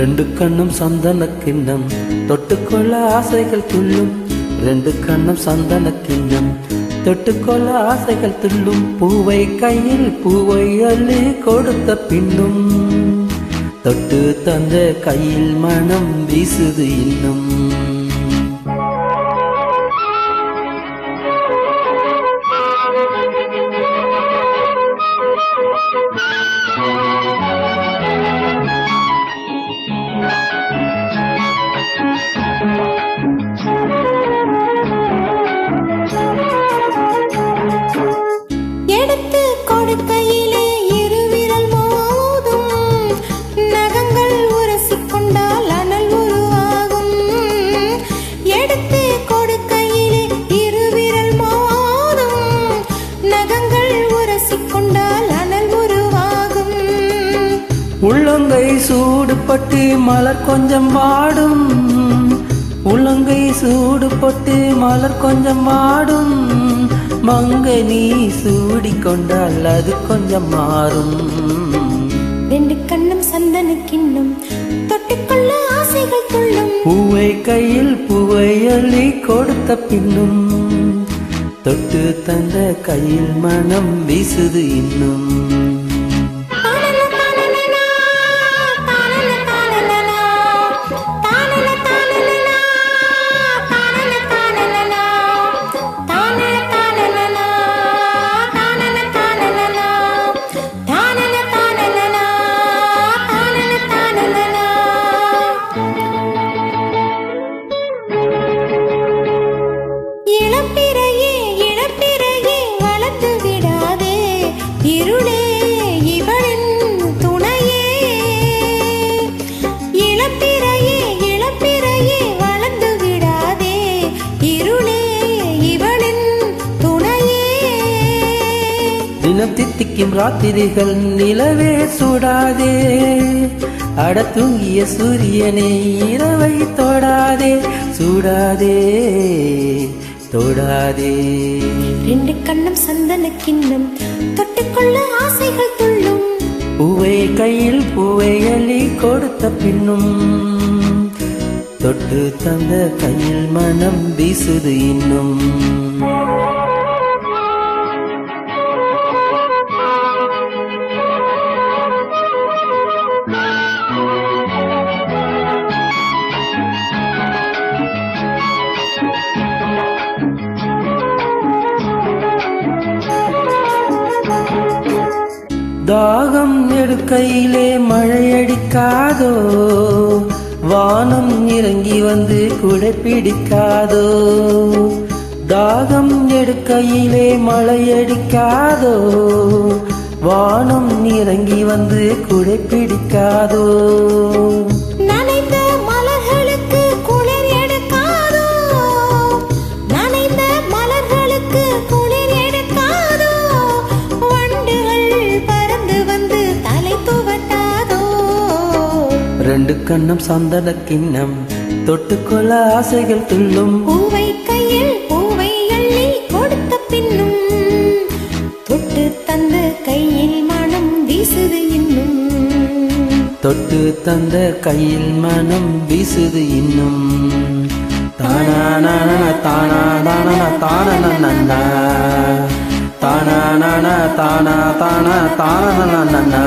ரெண்டு கண்ணும் சந்தன கிண்ணம் தொட்டுக்கொள்ள ஆசைகள் துள்ளும். ரெண்டு கண்ணும் சந்தன கிண்ணம் தொட்டுக்கொள்ள ஆசைகள் துள்ளும். பூவை கையில் பூவை அள்ளி கொடுத்த பின்னும் தொட்டு தந்த கையில் மனம் வீசுது இன்னும். எடுத்து கொடுக்கையிலே இருவிரல் மோதும். நகங்கள் உரசிக்கொண்டால் அனல் உருவாகும். எடுத்து கொடுக்கையிலே இருவிரல் மோதும். நகங்கள் உரசிக்கொண்டால் அனல் உருவாகும். உள்ளங்கை சூடுபட்டு மலர் கொஞ்சம் வாடும். உள்ளங்கை சூடுபட்டு மலர் கொஞ்சம் வாடும். மங்கை நீ சூடிக்கொண்டால் அது கொஞ்சம் மாறும். ரெண்டு கண்ணும் சந்தன கிண்ணம் தொட்டுக்கொள்ள ஆசைகள் துள்ளும். பூவை கையில் பூவை அள்ளி கொடுத்த பின்னும் தொட்டு தந்த கையில் மனம் வீசுது இன்னும். இருளே இவளின் துணையே. இளப்பிறையே இளப்பிறையே வளர்ந்து விடாதே. இருளே இவளின் துணையே. தினம் தித்திக்கும் ராத்திரிகள் நிலவே சூடாதே. அட தூங்கிய சூரியனே இரவை தொடாதே. சூடாதே தொடாதே. ரெண்டு கண்ணும் சந்தன கிண்ணம் தொட்டுக்கொள்ள ஆசைகள் துள்ளும். பூவை கையில் பூவை அள்ளி கொடுத்த பின்னும் தொட்டு தந்த கையில் மனம் வீசுது இன்னும். தாகம் எடுக்கையிலே மழையடிக்காதோ. வானம் இறங்கி வந்து குடை பிடிக்காதோ. தாகம் எடுக்கையிலே மழையடிக்காதோ. வானம் இறங்கி வந்து குடை பிடிக்காதோ. நனைந்த மலர்களுக்கு குளிர் எடுக்காதோ. நனைந்த மலர்களுக்கு குளிர் எடுக்காதோ. வண்டுகள் பறந்து வந்து தலை துவட்டாதோ. ரெண்டு கண்ணும் சந்தன கிண்ணம் தொட்டுக்கொள்ள ஆசைகள் துள்ளும். பூவை கையில் பூவை அள்ளி கொடுத்த பின்னும் தொட்டு தந்த கையில் மனம் வீசுது இன்னும். தொட்டு தந்த கையில் மனம் வீசுது இன்னும். தானா தானா தானா தானா தானா தானா தானா தானா